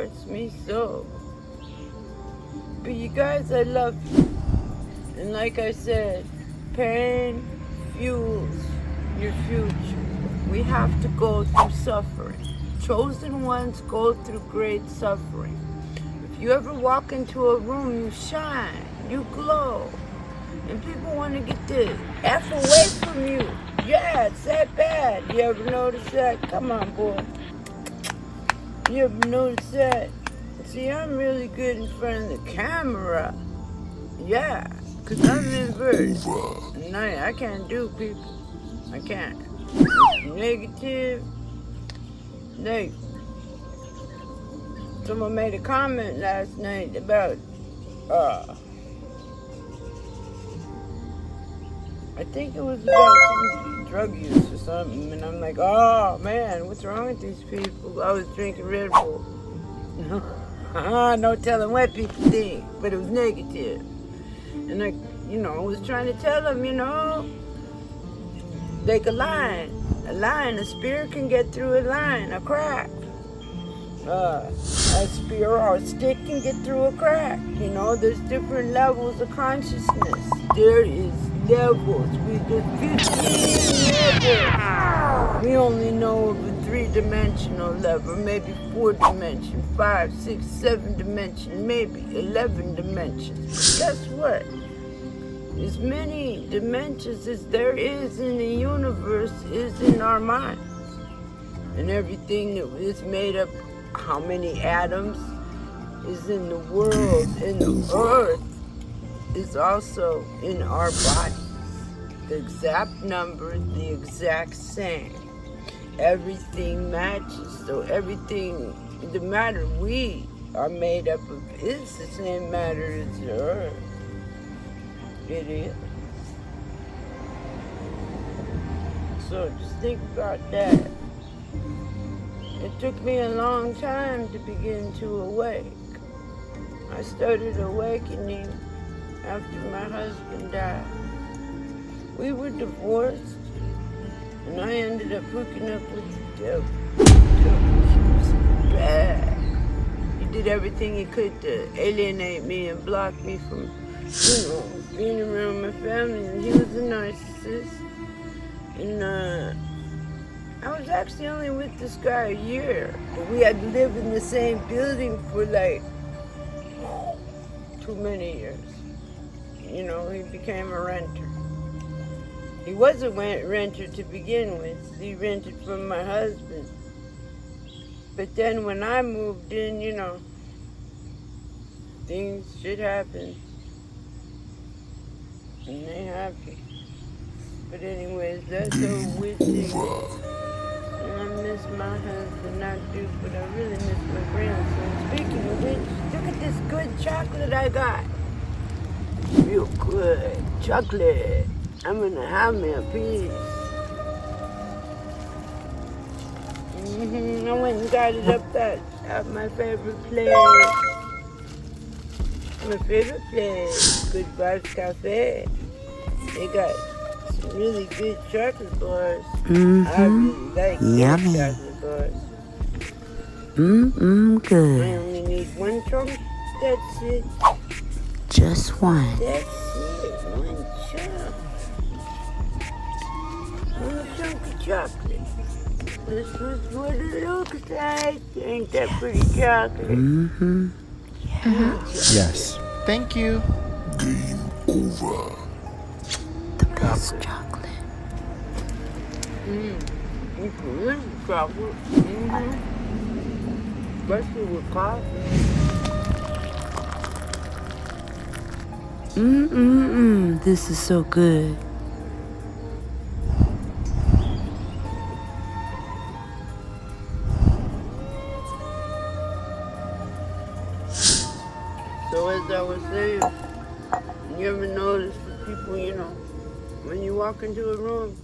hurts me so. But you guys, I love you. And like I said, pain fuels your future. We have to go through suffering. Chosen ones go through great suffering. If you ever walk into a room, you shine, you glow. And people want to get the F away from you. Yeah, it's that bad. You ever notice that? Come on, boy. You ever notice that? See, I'm really good in front of the camera. Yeah, because I'm inverted. And I can't do people. I can't. Negative. Someone made a comment last night about, I think it was about some drug use or something, and I'm like, oh man, what's wrong with these people? I was drinking Red Bull. No telling what people think, but it was negative. And I was trying to tell them, like a line, a spear can get through a line, a crack. A spear or a stick can get through a crack. There's different levels of consciousness. There is levels. There's 15 levels. We only know of a 3-dimensional level, maybe 4-dimension, 5, 6, 7-dimension, maybe 11 dimensions. But guess what? As many dimensions as there is in the universe is in our minds. And everything that is made up, how many atoms is in the world, in the earth, is also in our bodies. The exact number, the exact same. Everything matches. So everything, the matter we are made up of is the same matter as the earth. It is. So just think about that. It took me a long time to begin to awake. I started awakening after my husband died. We were divorced, and I ended up hooking up with the devil. He was bad. He did everything he could to alienate me and block me from, being around my family. And he was a narcissist. And I was actually only with this guy a year, but we had lived in the same building for like too many years. He became a renter. He was a renter to begin with. He rented from my husband. But then when I moved in, shit happened. And they happy. But anyways, that's so witty. And I miss my husband, I do, but I really miss my grandson. Speaking of which, look at this good chocolate I got. Real good chocolate. I'm gonna have me a piece. I went and got it up at my favorite place. My favorite place, Good Vibes Cafe. They got some really good chocolate bars. I really like Yummy. chocolate bars. Good. I only need one chunk. That's it. Just one. That's it. One chunk. One chunk of chocolate. This is what it looks like. Ain't that pretty chocolate? Yes. Thank you. Game over. The best chocolate. It's really chocolate. Especially with coffee. This is so good. So as I was saying, you ever notice that people, when you walk into a room,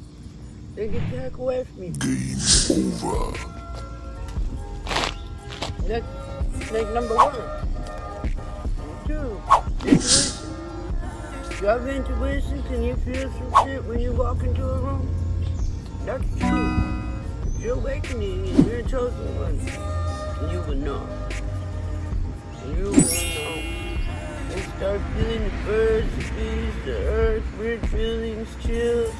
they get the heck away from you. Game over. That's like number 1. 2, intuition. You have intuition? Can you feel some shit when you walk into a room? That's true. You're awakening and you're a chosen one. You will know. You know. You start feeling the birds, the bees, the earth, weird feelings, chills.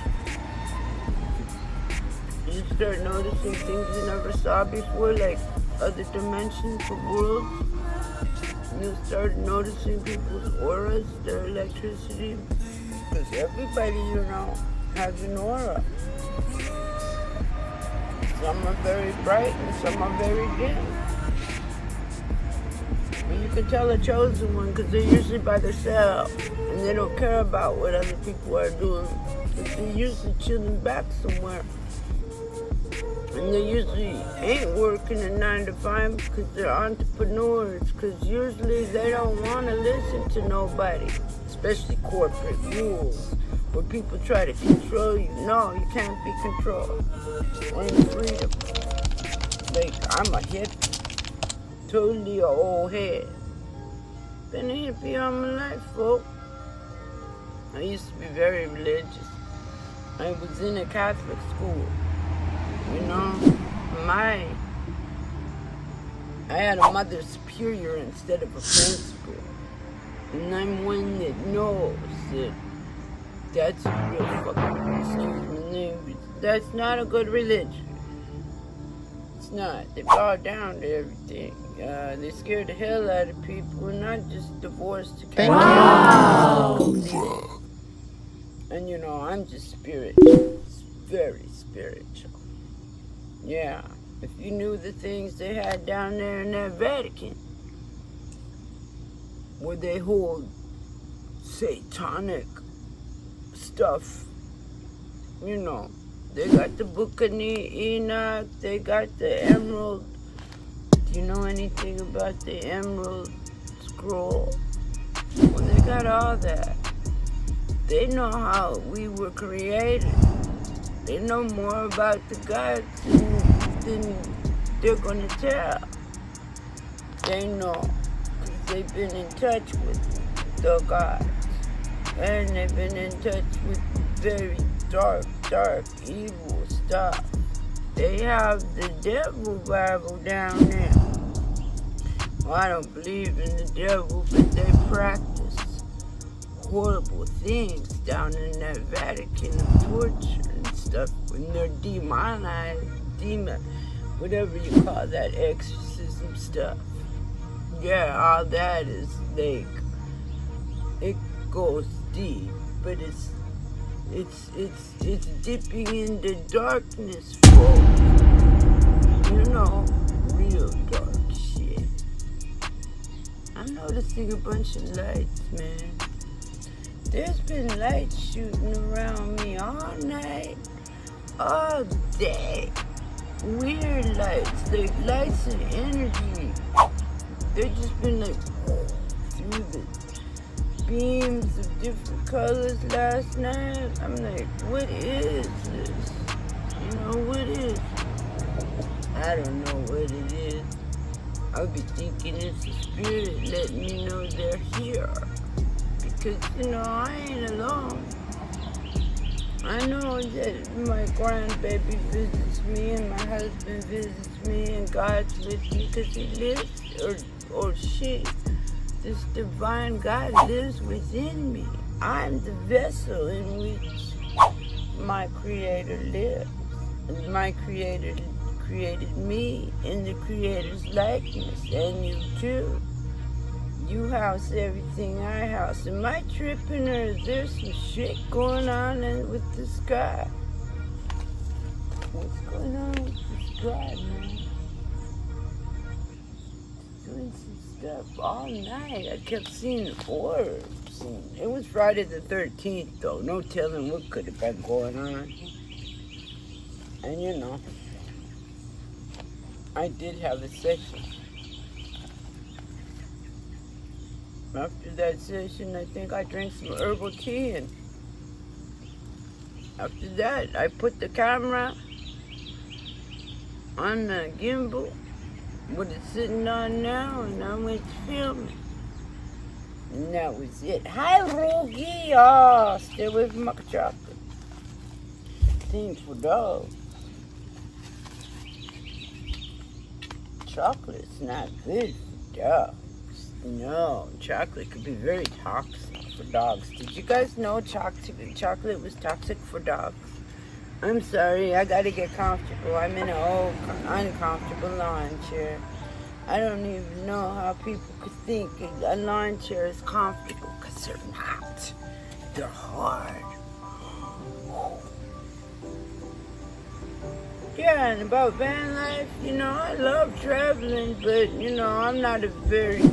You start noticing things you never saw before, like other dimensions of worlds. You start noticing people's auras, their electricity, because everybody you know has an aura. Some are very bright and some are very dim. And you can tell a chosen one because they're usually by themselves and they don't care about what other people are doing. But they're usually chilling back somewhere. And they usually ain't working a 9 to 5 because they're entrepreneurs. Because usually they don't want to listen to nobody, especially corporate rules where people try to control you. No, you can't be controlled. Only freedom. Like, I'm a hippie. Totally a old head. Been a hippie all my life, folks. I used to be very religious. I was in a Catholic school. You know, I had a mother superior instead of a principal. And I'm one that knows that that's a real fucking religion. That's not a good religion. It's not. They bow down to everything. They scare the hell out of people, and not just divorced to Catholic. Over. And you know, I'm just spiritual. Very spiritual. Yeah, if you knew the things they had down there in that Vatican, where they hold satanic stuff, you know, they got the Book of Enoch, they got the Emerald. Do you know anything about the Emerald Scroll? Well, they got all that. They know how we were created. They know more about the gods than they're gonna tell. They know, because they've been in touch with the gods. And they've been in touch with very dark, evil stuff. They have the devil Bible down there. Well, I don't believe in the devil, but they practice horrible things down in that Vatican of torture and stuff when they're demonized, whatever you call that exorcism stuff. Yeah, all that is like, it goes deep, but it's dipping into darkness, folks. You know, real dark shit. I'm noticing a bunch of lights, man. There's been lights shooting around me all night, all day. Weird lights, like lights of energy. They've just been like through the beams of different colors last night. I'm like, what is this? You know, what is it? I don't know what it is. I'll be thinking it's a spirit letting me know they're here. Because, you know, I ain't alone. I know that my grandbaby visits me and my husband visits me and God's with me because he lives, or she, this divine God lives within me. I'm the vessel in which my Creator lives. And my Creator created me in the Creator's likeness, and you too. You house everything I house. Am I tripping, or is there some shit going on with the sky? What's going on with the sky, man? Doing some stuff all night. I kept seeing orbs. And it was Friday the 13th, though. No telling what could have been going on. And you know, I did have a session. After that session, I think I drank some herbal tea, and after that, I put the camera on the gimbal, what it's sitting on now, and I went filming. And that was it. Hi, Rogie! Oh, stay away from my chocolate. Things for dogs. Chocolate's not good for dogs. No, chocolate could be very toxic for dogs. Did you guys know chocolate was toxic for dogs? I'm sorry, I gotta get comfortable. I'm in an old, uncomfortable lawn chair. I don't even know how people could think a lawn chair is comfortable, because they're not. They're hard. Yeah, and about van life, I love traveling, but, I'm not a very,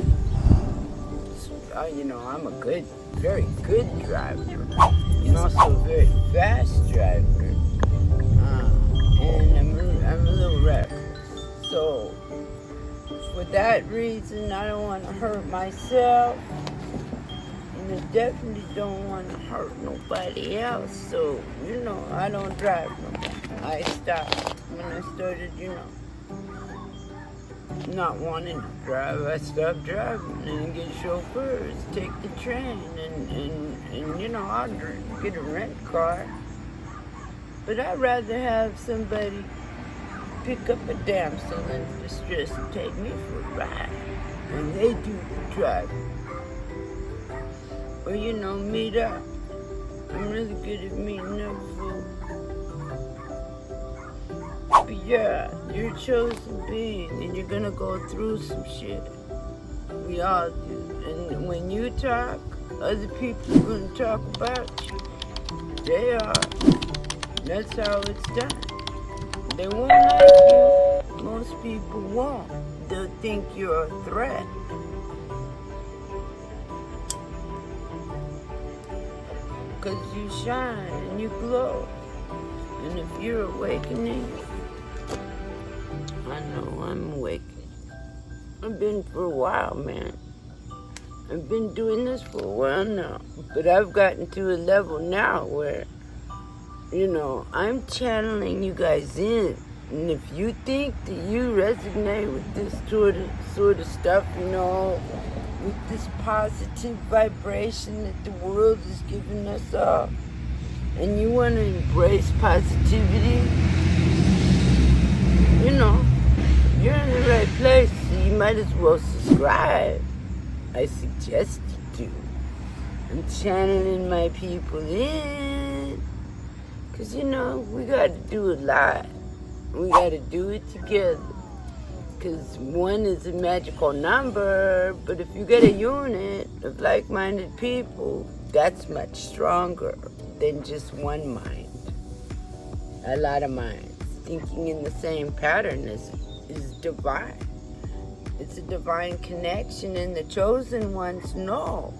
I'm a very good driver. And also a very fast driver. And I'm a little reckless. So, for that reason, I don't want to hurt myself. And I definitely don't want to hurt nobody else. So, I don't drive no more. I stopped when I started, not wanting to drive. I stopped driving and get chauffeurs, take the train, and I'll get a rent car. But I'd rather have somebody pick up a damsel in distress and take me for a ride. And they do the driving. Or, meet up. I'm really good at meeting up for. But yeah, you're a chosen being and you're gonna go through some shit. We all do. And when you talk, other people are gonna talk about you. They are. That's how it's done. They won't like you. Most people won't. They'll think you're a threat. Because you shine and you glow. And if you're awakening, I know I'm awakening. I've been for a while, man. I've been doing this for a while now. But I've gotten to a level now where, I'm channeling you guys in. And if you think that you resonate with this sort of stuff, with this positive vibration that the world is giving us all, and you want to embrace positivity, you're in the right place, so you might as well subscribe. I suggest you do. I'm channeling my people in. Because, we got to do a lot. We got to do it together. Because 1 is a magical number, but if you get a unit of like-minded people, that's much stronger than just one mind. A lot of minds thinking in the same pattern is divine. It's a divine connection, and the chosen ones know.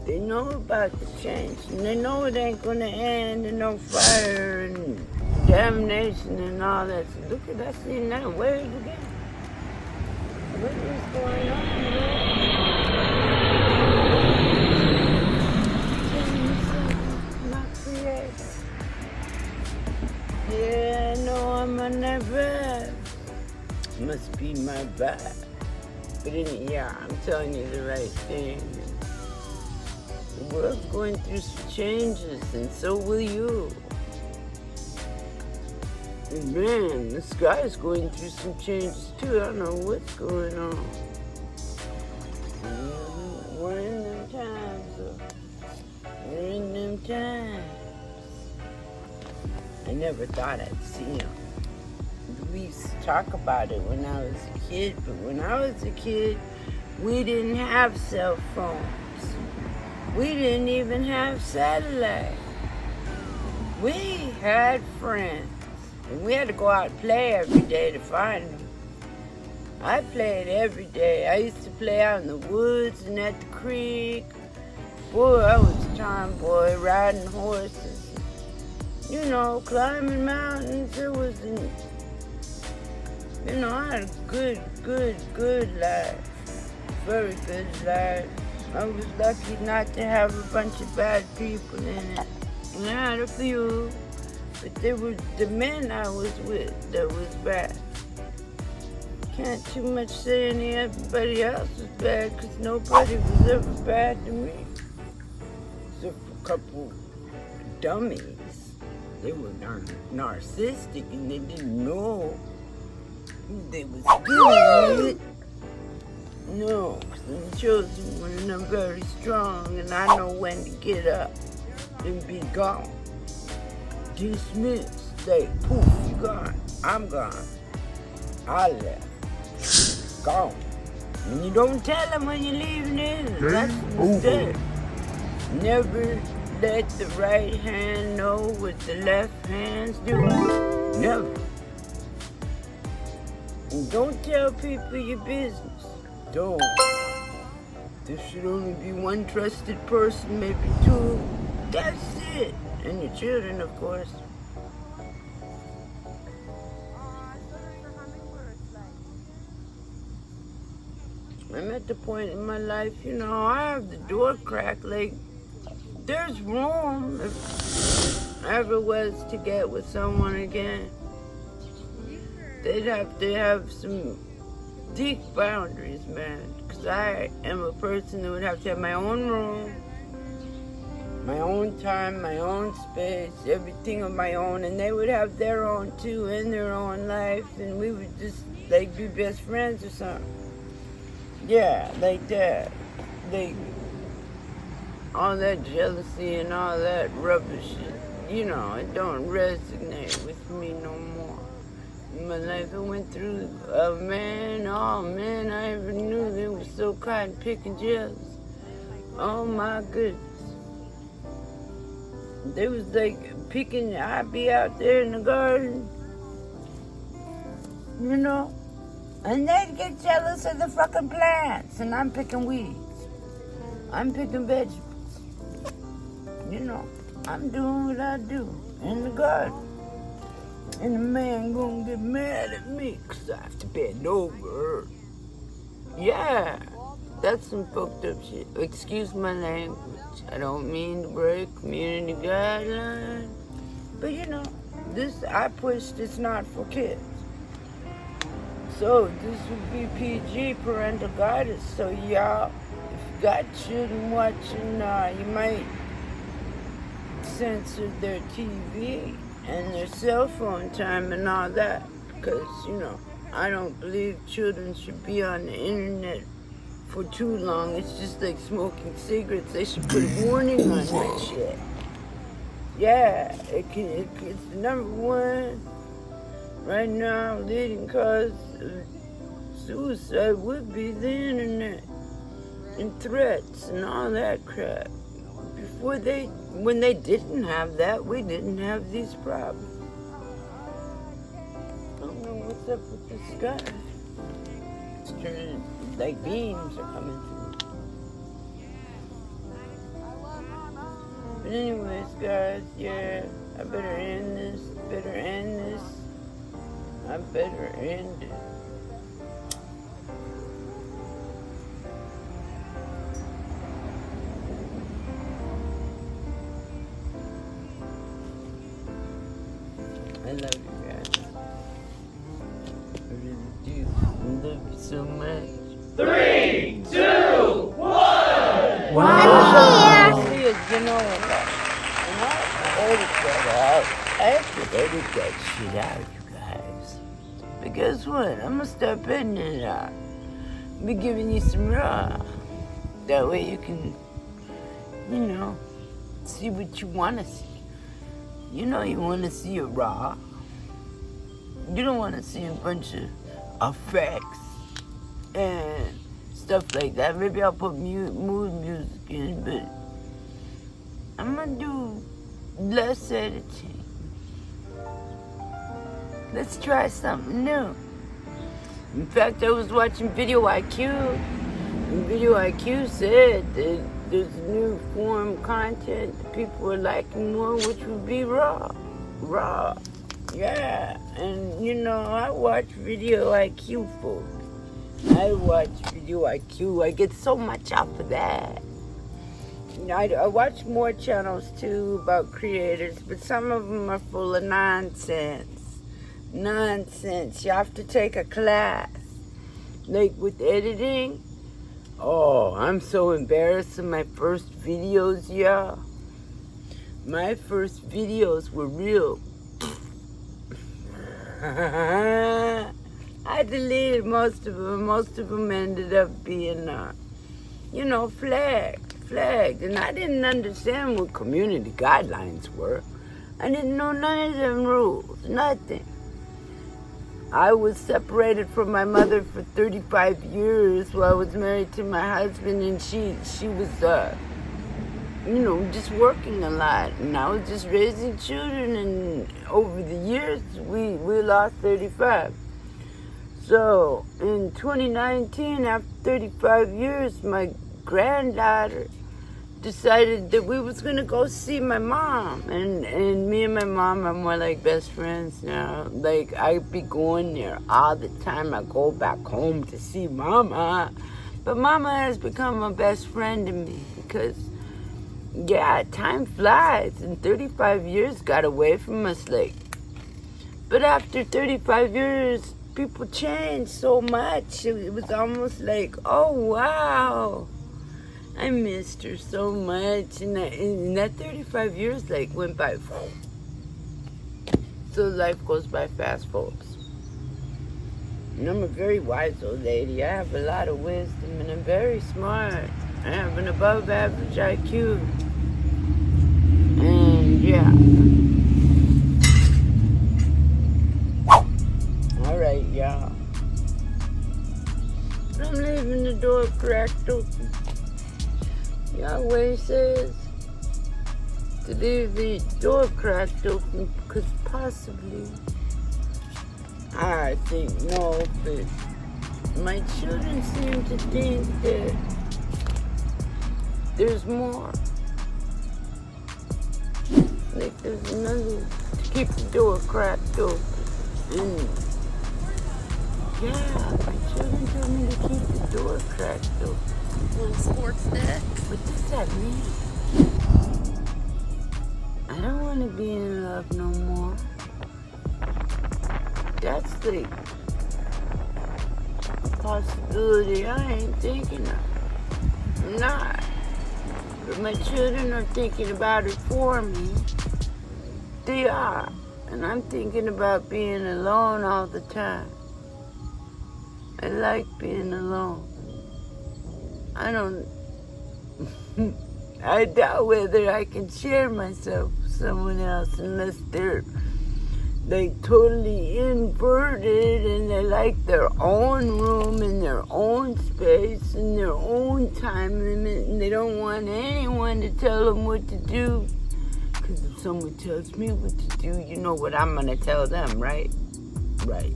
They know about the change, and they know it ain't gonna end in no fire and damnation and all that. So look at that, seeing that wave again. What is going on, man? Not creative. Yeah, no, I'm on that vibe. Must be my vibe. But I'm telling you the right thing. The world's going through some changes, and so will you. And man, the sky is going through some changes too. I don't know what's going on. We're in them times. We're in them times. I never thought I'd see them. We used to talk about it when I was a kid, but when I was a kid, we didn't have cell phones. We didn't even have satellite. We had friends, and we had to go out and play every day to find them. I played every day. I used to play out in the woods and at the creek. Boy, I was a tomboy, riding horses. Climbing mountains. It wasn't, I had a good life. Very good life. I was lucky not to have a bunch of bad people in it. And I had a few, but they were the men I was with that was bad. Can't too much say anybody else was bad, because nobody was ever bad to me. Except for a couple dummies. They were narcissistic and they didn't know they was doing it. No, 'cause I'm the chosen one and I'm very strong and I know when to get up and be gone. Dismissed. They poof, you gone. I'm gone. I left. Gone. And you don't tell them when you're leaving in. That's the mistake. Never let the right hand know what the left hand's doing. Never. And don't tell people your business. Don't. There should only be one trusted person, maybe two. That's it. And your children, of course. I'm at the point in my life, I have the door cracked. Like, there's room if I ever was to get with someone again. They'd have to have some deep boundaries, man. Because I am a person that would have to have my own room, my own time, my own space, everything of my own. And they would have their own too, and their own life. And we would just, like, be best friends or something. Yeah, like that. Like, all that jealousy and all that rubbish, it don't resonate with me no more. In my life, I went through a man, I ever knew they were so cotton picking jealous. Oh my goodness. They was like picking, I'd be out there in the garden, and they'd get jealous of the fucking plants, and I'm picking weeds. I'm picking vegetables. I'm doing what I do in the garden. And the man gonna get mad at me because I have to bend over. Yeah, that's some fucked up shit. Excuse my language. I don't mean to break community guidelines. But I pushed it's not for kids. So this would be PG, parental guidance. So y'all, if you got children watching, you might censor their TV and their cell phone time and all that. Because, I don't believe children should be on the internet for too long. It's just like smoking cigarettes. They should put a warning on that shit. Yeah, it's the number one right now leading cause of suicide would be the internet and threats and all that crap. When they didn't have that, we didn't have these problems. I don't know what's up with the sky. It's turning, like beams are coming through. But anyways, guys, yeah, I better end this. I better end it. I love you guys. I really do. I love you so much. 3, 2, 1. Wow. I'm here. And I edit that out. I have to edit that shit out, you guys. But guess what? I'm gonna start editing it out. I'll be giving you some raw. That way you can, see what you want to see. You want to see it raw. You don't want to see a bunch of effects and stuff like that. Maybe I'll put mood music in, but I'm going to do less editing. Let's try something new. In fact, I was watching Video IQ, and Video IQ said that there's new form content that people are liking more, which would be raw. Yeah, and I watch Video IQ, folks. I watch Video IQ. I get so much off of that. I watch more channels too about creators, but some of them are full of nonsense. You have to take a class. Like with editing. Oh, I'm so embarrassed in my first videos, y'all. My first videos were real. I deleted most of them. Most of them ended up being, flagged. And I didn't understand what community guidelines were. I didn't know none of them rules, nothing. I was separated from my mother for 35 years while I was married to my husband, and she was, just working a lot. And I was just raising children, and over the years, we lost 35. So in 2019, after 35 years, my granddaughter decided that we was gonna go see my mom, and me and my mom are more like best friends now. Like, I be going there all the time. I go back home to see Mama, but Mama has become a best friend to me because, yeah, time flies, and 35 years got away from us. Like, but after 35 years, people change so much. It was almost like, oh wow, I missed her so much, and that 35 years went by. So life goes by fast, folks. And I'm a very wise old lady. I have a lot of wisdom, and I'm very smart. I have an above average IQ. And yeah. Alright, y'all. I'm leaving the door cracked open. Yahweh says to leave the door cracked open because possibly, I think, no, but my children seem to think that there's more. Like there's another, to keep the door cracked open. And yeah, my children told me to keep the door cracked open. Little sports deck. What does that mean? I don't want to be in love no more. That's the possibility I ain't thinking of. I'm not. But my children are thinking about it for me. They are. And I'm thinking about being alone all the time. I like being alone. I doubt whether I can share myself with someone else unless they're totally inverted and they like their own room and their own space and their own time limit, and they don't want anyone to tell them what to do. Because if someone tells me what to do, you know what I'm going to tell them, right? Right.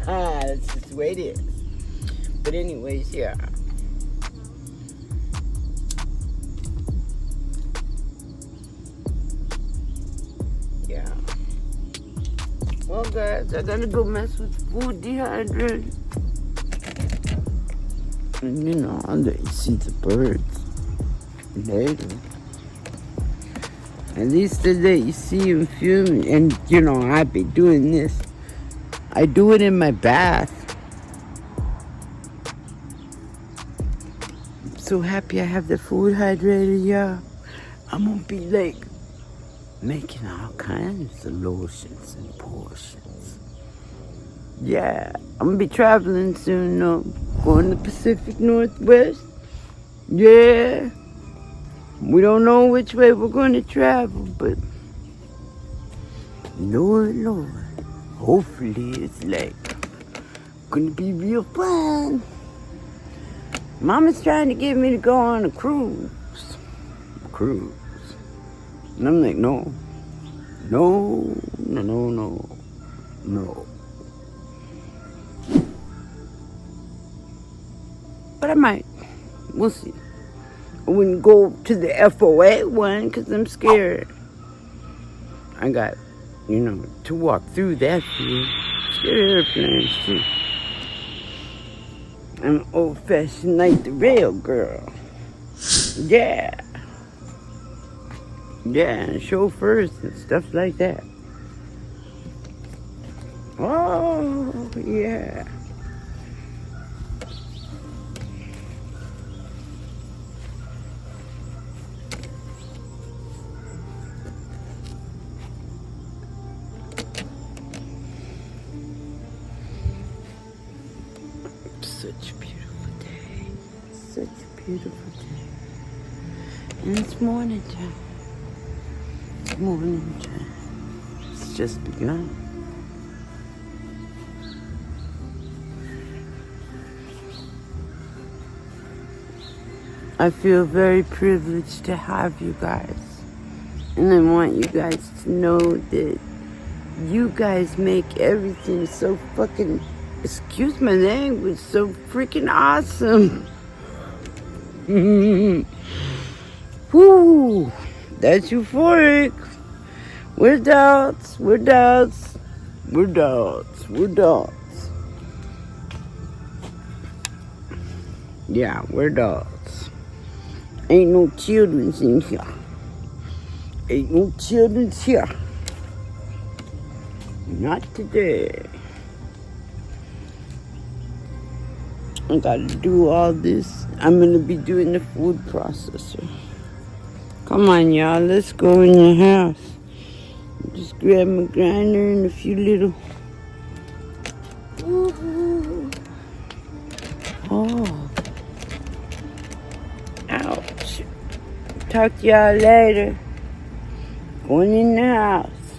That's just the way it is. But anyways, yeah. Yeah. Well, guys, I gotta go mess with food dehydrated. And I'll let you see the birds later. At least I let you see them film. And, I be doing this. I do it in my bath. I'm so happy I have the food hydrated, y'all. I'm gonna be making all kinds of lotions and potions. Yeah, I'm gonna be traveling soon, though. Going to the Pacific Northwest. Yeah. We don't know which way we're gonna travel, but Lord. Hopefully it's gonna be real fun. Mama's trying to get me to go on a cruise. And I'm like, no. But I might. We'll see. I wouldn't go to the FOA one because I'm scared. I got, to walk through that field. Scared of airplanes too. I'm old-fashioned like the rail girl. Yeah. Yeah, and chauffeurs and stuff like that. Oh, yeah. such a beautiful day. Such a beautiful day. And it's morning time. It's morning time. It's just begun. I feel very privileged to have you guys. And I want you guys to know that you guys make everything so fucking, excuse my language, so freaking awesome. Whoo, that's euphoric. We're dogs, we're dogs, we're dogs, we're dogs. Yeah, we're dogs. Ain't no children's in here. Ain't no children's here. Not today. I gotta do all this. I'm gonna be doing the food processor. Come on, y'all. Let's go in the house. Just grab my grinder and a few little. Woo-hoo. Oh. Ouch. Talk to y'all later. Going in the house.